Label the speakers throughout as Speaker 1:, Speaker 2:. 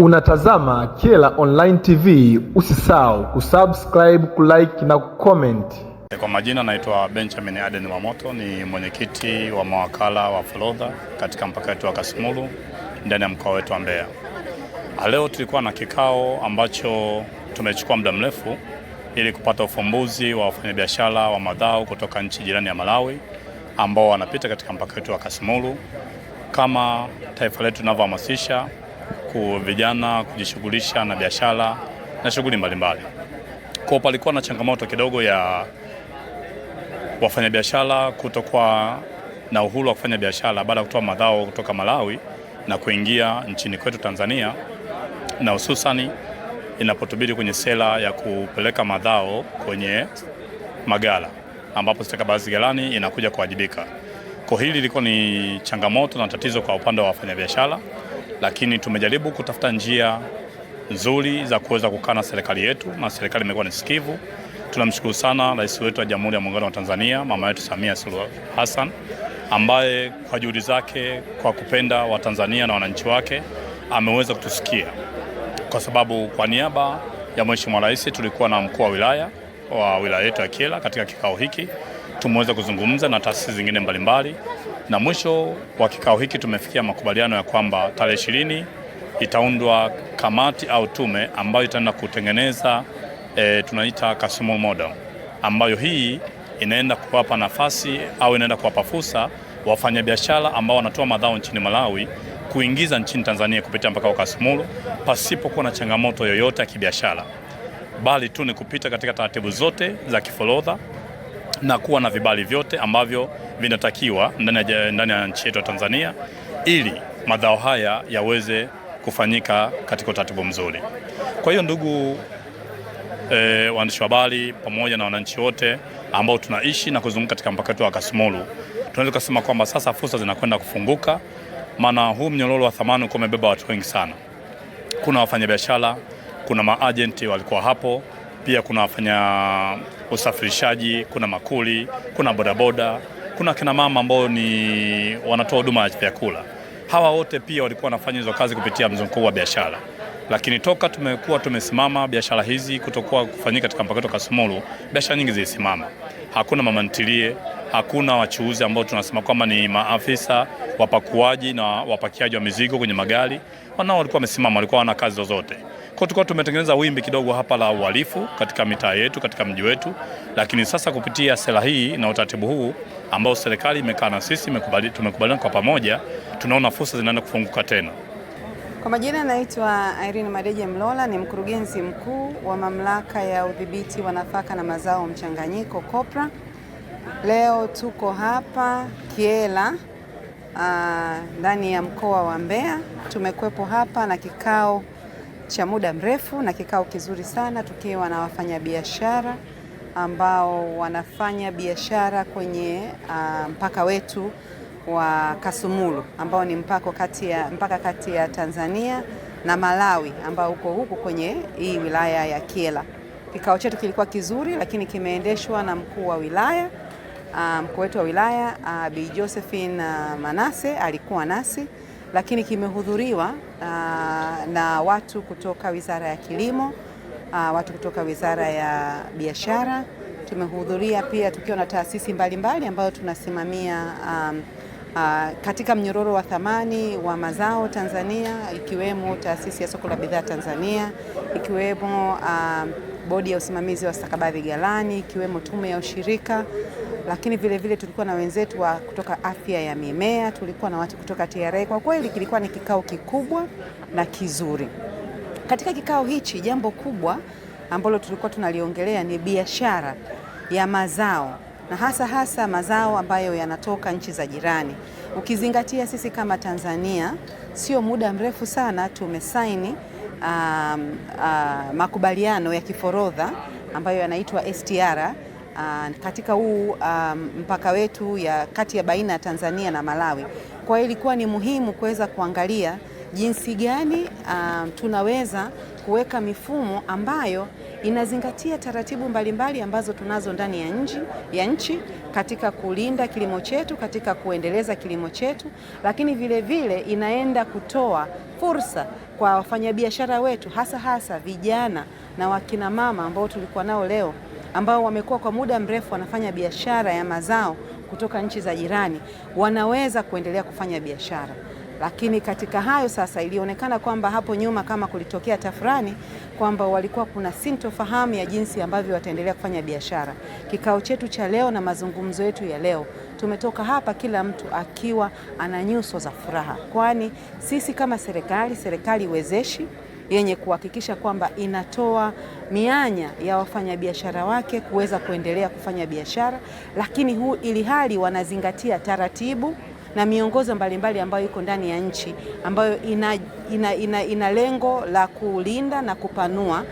Speaker 1: Unatazama Kyela Online TV, usisahau kusubscribe, kulike na kucomment.
Speaker 2: Kwa majina naitwa Benjamin Aden Mamoto, ni mwenyekiti wa mawakala wa forodha katika mpaka wetu wa Kasumulu ndani ya mkoa wetu wa Mbeya. Leo tulikuwa na kikao ambacho tumechukua muda mrefu ili kupata ufumbuzi wa wafanyabiashara wa mazao kutoka nchi jirani ya Malawi ambao wanapita katika mpaka wetu wa Kasumulu, kama taifa letu linavyohamasisha vijana kujishughulisha na biashara na shughuli mbalimbali. Kwa palikuwa na changamoto kidogo ya wafanyabiashara kutokuwa na uhuru wa kufanya biashara baada ya kutoa mazao kutoka Malawi na kuingia nchini kwetu Tanzania, na hususani inapotubidi kwenye sera ya kupeleka mazao kwenye magala ambapo stakabadhi ghalani inakuja kuwajibika. Kwa hili lilikuwa ni changamoto na tatizo kwa upande wa wafanyabiashara, lakini tumejaribu kutafuta njia nzuri za kuweza kukaa na serikali yetu, na serikali imekuwa ni sikivu. Tunamshukuru sana Rais wetu wa Jamhuri ya Muungano wa Tanzania, mama yetu Samia Suluhu Hassan, ambaye kwa juhudi zake, kwa kupenda Watanzania na wananchi wake, ameweza kutusikia. Kwa sababu kwa niaba ya Mheshimiwa Rais tulikuwa na mkuu wa wilaya yetu ya Kyela katika kikao hiki, tumeweza kuzungumza na taasisi zingine mbalimbali, na mwisho wa kikao hiki tumefikia makubaliano ya kwamba tarehe 20 itaundwa kamati au tume ambayo itaenda kutengeneza tunaita Kasumulu model, ambayo hii inaenda kuwapa nafasi au inaenda kuwapa fursa wafanyabiashara ambao wanatoa mazao nchini Malawi kuingiza nchini Tanzania kupitia mpaka wa Kasumulu pasipokuwa na changamoto yoyote ya kibiashara, bali tu ni kupita katika taratibu zote za kiforodha na kuwa na vibali vyote ambavyo vinatakiwa ndani ya nchi yetu ya Tanzania ili mazao haya yaweze kufanyika katika utaratibu mzuri. Kwa hiyo ndugu waandishi wa habari pamoja na wananchi wote ambao tunaishi na kuzunguka katika mpaka wetu wa Kasumulu, tunaweza kusema kwamba sasa fursa zinakwenda kufunguka, maana huu mnyororo wa thamani uko umebeba watu wengi sana. Kuna wafanyabiashara, kuna maagenti walikuwa hapo, pia kuna wafanya usafirishaji, kuna makuli, kuna bodaboda, kuna kina mama ambao ni wanatoa huduma ya vyakula. Hawa wote pia walikuwa wanafanya hizo kazi kupitia mzunguko wa biashara. Lakini toka tumekuwa tumesimama biashara hizi kutokuwa kufanyika katika mpaka wetu wa Kasumulu, biashara nyingi zilisimama. Hakuna mama ntilie, hakuna wachuuzi ambao tunasema kwamba ni maafisa wapakuaji na wapakiaji wa mizigo kwenye magari. Wanao walikuwa wamesimama, walikuwa wana kazi zozote. Kwa tulikuwa tumetengeneza wimbi kidogo hapa la uhalifu katika mitaa yetu, katika mji wetu, lakini sasa kupitia sera hii na utaratibu huu ambao serikali imekaa na sisi tumekubaliana kwa pamoja, tunaona fursa zinaenda kufunguka tena.
Speaker 3: Kwa majina naitwa Irene Madeje Mlola, ni mkurugenzi mkuu wa Mamlaka ya Udhibiti wa Nafaka na Mazao Mchanganyiko COPRA. Leo tuko hapa Kyela ndani ya mkoa wa Mbeya. Tumekuwepo hapa na kikao cha muda mrefu na kikao kizuri sana, tukiwa na wafanyabiashara ambao wanafanya biashara kwenye mpaka wetu wa Kasumulu ambao ni mpaka kati ya Tanzania na Malawi ambao uko huku kwenye hii wilaya ya Kyela. Kikao chetu kilikuwa kizuri, lakini kimeendeshwa na mkuu wa wilaya, mkuu wetu wa wilaya Bi Josephine Manase alikuwa nasi, lakini kimehudhuriwa na watu kutoka Wizara ya Kilimo, watu kutoka Wizara ya Biashara. Tumehudhuria pia tukiwa na taasisi mbalimbali ambayo tunasimamia katika mnyororo wa thamani wa mazao Tanzania, ikiwemo taasisi ya Soko la Bidhaa Tanzania, ikiwemo bodi ya usimamizi wa stakabadhi ghalani, ikiwemo tume ya ushirika, lakini vile vile tulikuwa na wenzetu kutoka afya ya mimea, tulikuwa na watu kutoka TRA. Kwa kweli kilikuwa ni kikao kikubwa na kizuri. Katika kikao hichi jambo kubwa ambalo tulikuwa tunaliongelea ni biashara ya mazao, na hasa mazao ambayo yanatoka nchi za jirani. Ukizingatia sisi kama Tanzania sio muda mrefu sana tumesaini makubaliano ya kiforodha ambayo yanaitwa STR katika huu mpaka wetu kati ya baina ya Tanzania na Malawi. Kwa hiyo ilikuwa ni muhimu kuweza kuangalia jinsi gani tunaweza kuweka mifumo ambayo inazingatia taratibu mbalimbali ambazo tunazo ndani ya nchi katika kulinda kilimo chetu, katika kuendeleza kilimo chetu, lakini vile vile inaenda kutoa fursa kwa wafanyabiashara wetu, hasa vijana na wakina mama ambao tulikuwa nao leo, ambao wamekuwa kwa muda mrefu wanafanya biashara ya mazao kutoka nchi za jirani, wanaweza kuendelea kufanya biashara. Lakini katika hayo sasa, ilionekana kwamba hapo nyuma kama kulitokea tafrani kwamba walikuwa kuna sintofahamu ya jinsi ambavyo wataendelea kufanya biashara. Kikao chetu cha leo na mazungumzo yetu ya leo, tumetoka hapa kila mtu akiwa ana nyuso za furaha, kwani sisi kama serikali wezeshi yenye kuhakikisha kwamba inatoa mianya ya wafanyabiashara wake kuweza kuendelea kufanya biashara, lakini ili hali wanazingatia taratibu na miongozo mbalimbali ambayo iko ndani ya nchi ambayo ina lengo la kulinda na kupanua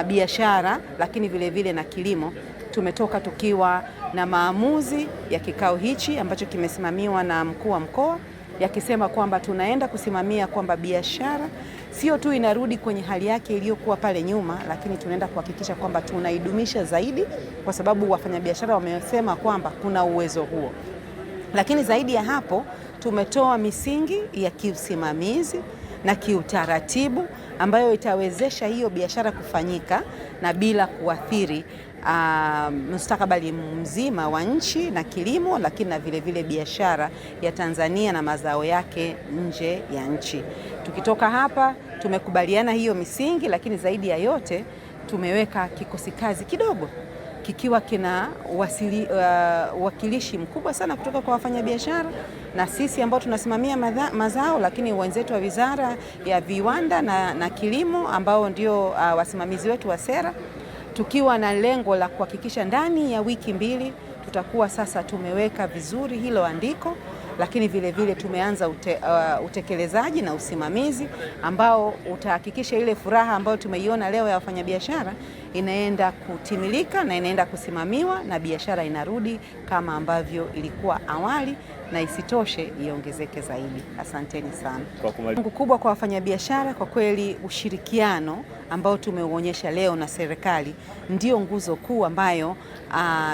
Speaker 3: biashara, lakini vile na kilimo. Tumetoka tukiwa na maamuzi ya kikao hichi ambacho kimesimamiwa na mkuu wa mkoa, yakisema kwamba tunaenda kusimamia kwamba biashara sio tu inarudi kwenye hali yake iliyokuwa pale nyuma, lakini tunaenda kuhakikisha kwamba tunaidumisha zaidi, kwa sababu wafanyabiashara wamesema kwamba kuna uwezo huo. Lakini zaidi ya hapo, tumetoa misingi ya kiusimamizi na kiutaratibu ambayo itawezesha hiyo biashara kufanyika na bila kuathiri mustakabali mzima wa nchi na kilimo, lakini na vile biashara ya Tanzania na mazao yake nje ya nchi. Tukitoka hapa tumekubaliana hiyo misingi, lakini zaidi ya yote tumeweka kikosi kazi kidogo kikiwa kina wakilishi mkubwa sana kutoka kwa wafanyabiashara na sisi ambao tunasimamia mazao, lakini wenzetu wa Wizara ya Viwanda na Kilimo ambao ndio wasimamizi wetu wa sera, tukiwa na lengo la kuhakikisha ndani ya wiki 2 tutakuwa sasa tumeweka vizuri hilo andiko, lakini vile tumeanza utekelezaji na usimamizi ambao utahakikisha ile furaha ambayo tumeiona leo ya wafanyabiashara inaenda kutimilika na inaenda kusimamiwa na biashara inarudi kama ambavyo ilikuwa awali, na isitoshe iongezeke zaidi. Asanteni sana. Nguvu kubwa kwa wafanyabiashara, kwa kweli ushirikiano ambao tumeuonyesha leo na serikali ndio nguzo kuu ambayo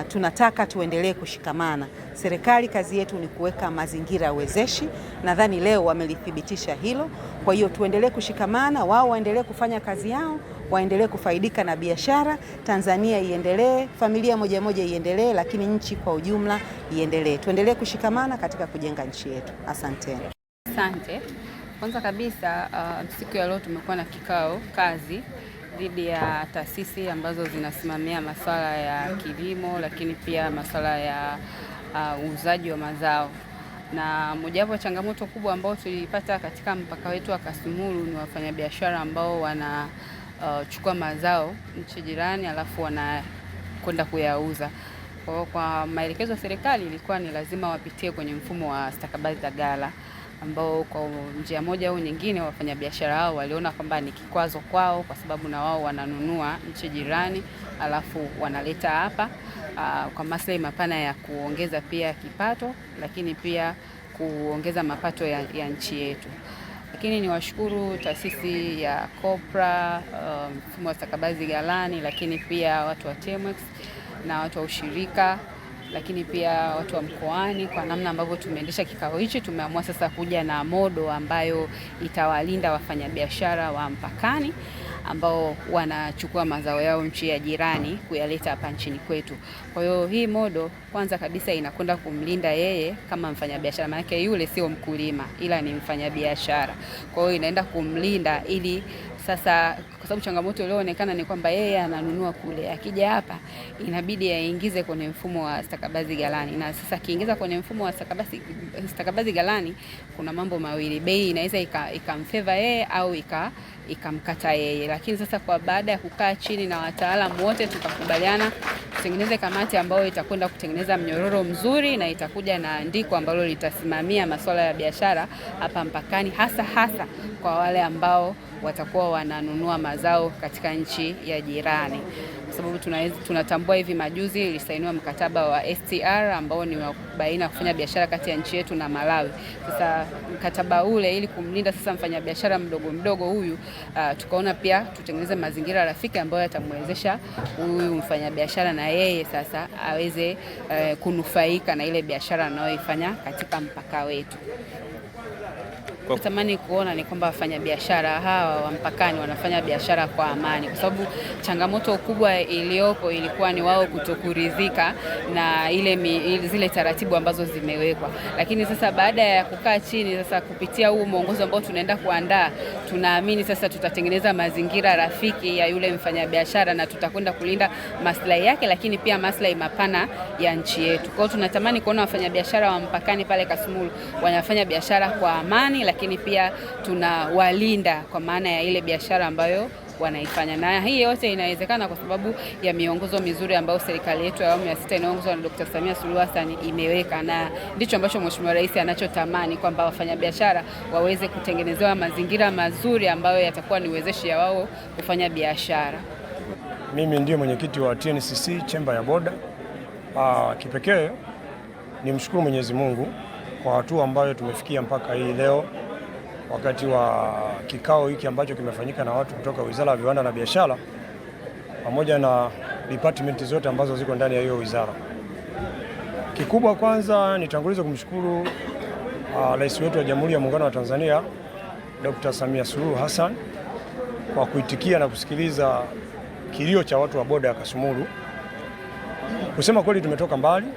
Speaker 3: tunataka tuendelee kushikamana. Serikali kazi yetu ni kuweka mazingira wezeshi, nadhani leo wamelithibitisha hilo. Kwa hiyo tuendelee kushikamana, wao waendelee kufanya kazi yao, waendelee kufaidika na biashara, Tanzania iendelee, familia moja iendelee, lakini nchi kwa ujumla iendelee. Tuendelee kushikamana katika kujenga nchi yetu. Asanteni.
Speaker 4: Asante. Kwanza kabisa siku ya leo tumekuwa na kikao kazi dhidi ya taasisi ambazo zinasimamia masuala ya kilimo, lakini pia masuala ya uuzaji wa mazao. Na mojawapo changamoto kubwa ambao tulipata katika mpaka wetu wa Kasumulu ni wafanyabiashara ambao wanachukua mazao nchi jirani alafu wanakwenda kuyauza. Kwa maelekezo ya serikali ilikuwa ni lazima wapitie kwenye mfumo wa stakabadhi za ghala, ambao kwa njia moja au nyingine wafanyabiashara hao waliona kwamba ni kikwazo kwao, kwa sababu na wao wananunua nchi jirani alafu wanaleta hapa kwa maslahi mapana ya kuongeza pia kipato, lakini pia kuongeza mapato ya nchi yetu. Lakini niwashukuru taasisi ya COPRA, mfumo wa stakabadhi ghalani, lakini pia watu wa TEMEX na watu wa ushirika, lakini pia watu wa mkoani kwa namna ambavyo tumeendesha kikao hichi. Tumeamua sasa kuja na modo ambayo itawalinda wafanyabiashara wa mpakani ambao wanachukua mazao yao nchi ya jirani kuyaleta hapa nchini kwetu. Kwa hiyo hii modo kwanza kabisa inakwenda kumlinda yeye kama mfanyabiashara, maana yule sio mkulima ila ni mfanyabiashara. Kwa hiyo inaenda kumlinda ili sasa, kwa sababu changamoto iliyoonekana ni kwamba yeye ananunua kule, akija hapa inabidi aingize kwenye mfumo wa stakabadhi ghalani. Na sasa akiingiza kwenye mfumo wa stakabadhi ghalani, kuna mambo mawili: bei inaweza ikamfeva yeye au ikamkata yeye. Lakini sasa kwa baada ya kukaa chini na wataalamu wote, tukakubaliana tutengeneze kamati ambayo itakwenda kutengeneza mnyororo mzuri na itakuja na andiko ambalo litasimamia masuala ya biashara hapa mpakani, hasa kwa wale ambao watakuwa wananunua mazao katika nchi ya jirani, kwa sababu tunatambua hivi majuzi ilisainiwa mkataba wa STR ambao ni baina ya kufanya biashara kati ya nchi yetu na Malawi. Sasa mkataba ule, ili kumlinda sasa mfanyabiashara mdogo huyu, tukaona pia tutengeneze mazingira rafiki ambayo yatamwezesha huyu mfanyabiashara na yeye sasa aweze kunufaika na ile biashara anayoifanya katika mpaka wetu. Natamani kuona ni kwamba wafanyabiashara hawa wa mpakani wanafanya biashara kwa amani, kwa sababu changamoto kubwa iliyopo ilikuwa ni wao kutokuridhika na zile taratibu ambazo zimewekwa. Lakini sasa baada ya kukaa chini sasa kupitia huu mwongozo ambao tunaenda kuandaa, tunaamini sasa tutatengeneza mazingira rafiki ya yule mfanyabiashara na tutakwenda kulinda maslahi yake, lakini pia maslahi mapana ya nchi yetu. Kwa hiyo tunatamani kuona wafanyabiashara wa mpakani pale Kasumulu wanafanya biashara kwa amani, lakini pia tunawalinda kwa maana ya ile biashara ambayo wanaifanya. Na hii yote inawezekana kwa sababu ya miongozo mizuri ambayo serikali yetu ya awamu ya 6 inaongozwa na Dr. Samia Suluhu Hassan imeweka, na ndicho ambacho Mheshimiwa Rais anachotamani, kwamba wafanyabiashara waweze kutengenezewa mazingira mazuri ambayo yatakuwa ni wezeshi ya wao kufanya biashara.
Speaker 5: Mimi ndiye mwenyekiti wa TNCC Chemba ya Boda. Kipekee nimshukuru Mwenyezi Mungu kwa hatua ambayo tumefikia mpaka hii leo, wakati wa kikao hiki ambacho kimefanyika na watu kutoka Wizara ya Viwanda na Biashara pamoja na department zote ambazo ziko ndani ya hiyo wizara. Kikubwa kwanza nitangulize kumshukuru Rais wetu wa Jamhuri ya Muungano wa Tanzania Dr. Samia Suluhu Hassan kwa kuitikia na kusikiliza kilio cha watu wa boda ya Kasumulu. Kusema kweli tumetoka mbali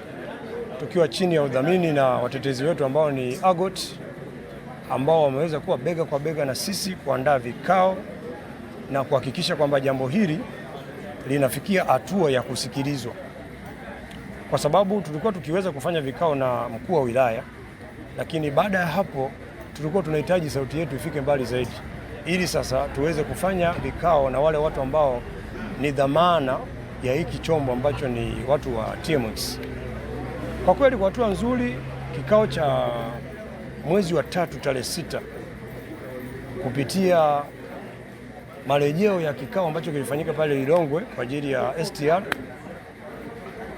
Speaker 5: tukiwa chini ya udhamini na watetezi wetu ambao ni AGOT, ambao wameweza kuwa bega kwa bega na sisi kuandaa vikao na kuhakikisha kwamba jambo hili linafikia hatua ya kusikilizwa, kwa sababu tulikuwa tukiweza kufanya vikao na mkuu wa wilaya, lakini baada ya hapo tulikuwa tunahitaji sauti yetu ifike mbali zaidi, ili sasa tuweze kufanya vikao na wale watu ambao ni dhamana ya hiki chombo ambacho ni watu wa TMX. Kwa kweli kwa hatua nzuri, kikao cha mwezi wa 3 tarehe 6 kupitia marejeo ya kikao ambacho kilifanyika pale Lilongwe kwa ajili ya STR.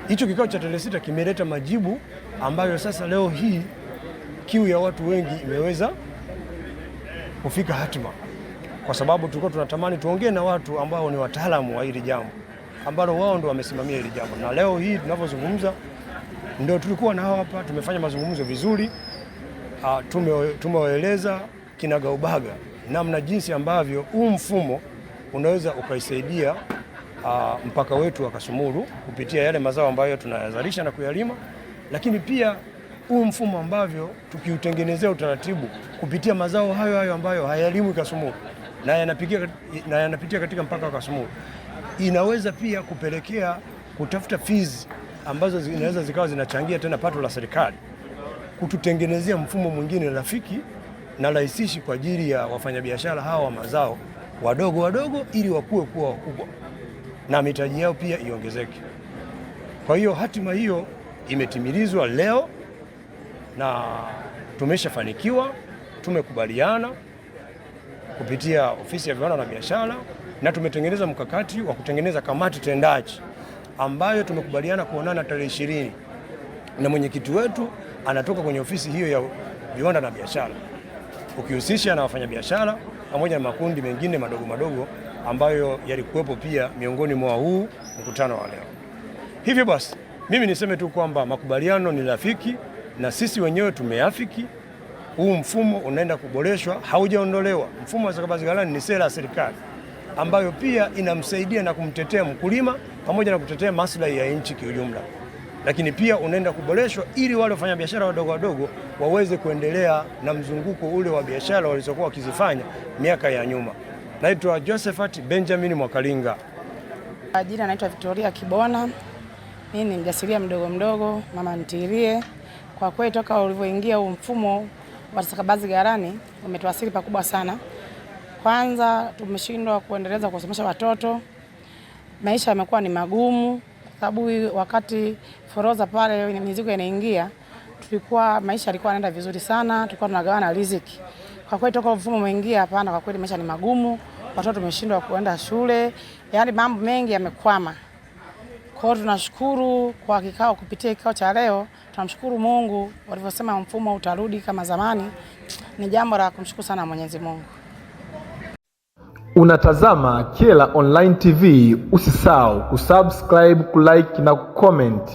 Speaker 5: Hicho kikao cha tarehe 6 kimeleta majibu ambayo sasa leo hii kiu ya watu wengi imeweza kufika hatima, kwa sababu tulikuwa tunatamani tuongee na watu ambao ni wataalamu wa hili jambo ambalo wao ndio wamesimamia hili jambo, na leo hii tunavyozungumza ndio tulikuwa na hapa. Tumefanya mazungumzo vizuri, tumewaeleza kinagaubaga namna jinsi ambavyo huu mfumo unaweza ukaisaidia mpaka wetu wa Kasumulu kupitia yale mazao ambayo tunayazalisha na kuyalima, lakini pia huu mfumo ambavyo tukiutengenezea utaratibu kupitia mazao hayo ambayo hayalimwi Kasumulu na yanapitia katika mpaka wa Kasumulu, inaweza pia kupelekea kutafuta fees ambazo zinaweza zikawa zinachangia tena pato la serikali, kututengenezea mfumo mwingine rafiki na rahisishi kwa ajili ya wafanyabiashara hawa wa mazao wadogo ili wakue kuwa wakubwa na mitaji yao pia iongezeke. Kwa hiyo hatima hiyo imetimilizwa leo na tumeshafanikiwa, tumekubaliana kupitia ofisi ya viwanda na biashara, na tumetengeneza mkakati wa kutengeneza kamati tendaji ambayo tumekubaliana kuonana tarehe 20, na mwenyekiti wetu anatoka kwenye ofisi hiyo ya viwanda na biashara, ukihusisha na wafanyabiashara pamoja na makundi mengine madogo ambayo yalikuwepo pia miongoni mwa huu mkutano wa leo. Hivyo basi mimi niseme tu kwamba makubaliano ni rafiki na sisi wenyewe tumeafiki. Huu mfumo unaenda kuboreshwa, haujaondolewa. Mfumo wa stakabadhi ghalani ni sera ya serikali ambayo pia inamsaidia na kumtetea mkulima pamoja na kutetea maslahi ya nchi kiujumla, lakini pia unaenda kuboreshwa ili wale wafanyabiashara wadogo waweze kuendelea na mzunguko ule wa biashara walizokuwa wakizifanya miaka ya nyuma. Naitwa Josephat Benjamin Mwakalinga.
Speaker 6: Jina naitwa Victoria Kibona. Mimi ni mjasiria mdogo, mama ntilie. Kwa kweli toka ulivyoingia huu mfumo wa stakabadhi ghalani umetuathiri pakubwa sana. Kwanza tumeshindwa kuendeleza kusomesha watoto. Maisha yamekuwa ni magumu sababu wakati forodha pale mizigo inaingia, maisha yalikuwa yanaenda vizuri sana, tulikuwa tunagawana riziki. Kwa kweli toka mfumo umeingia, hapana, kwa kweli maisha ni magumu, watoto tumeshindwa kuenda shule, yaani mambo mengi yamekwama. Kwa hiyo tunashukuru kwa kikao, kupitia kikao cha leo, tunamshukuru Mungu walivyosema mfumo utarudi kama zamani. Ni jambo la kumshukuru sana Mwenyezi Mungu.
Speaker 1: Unatazama Kyela Online TV, usisahau kusubscribe, kulike na kucomment.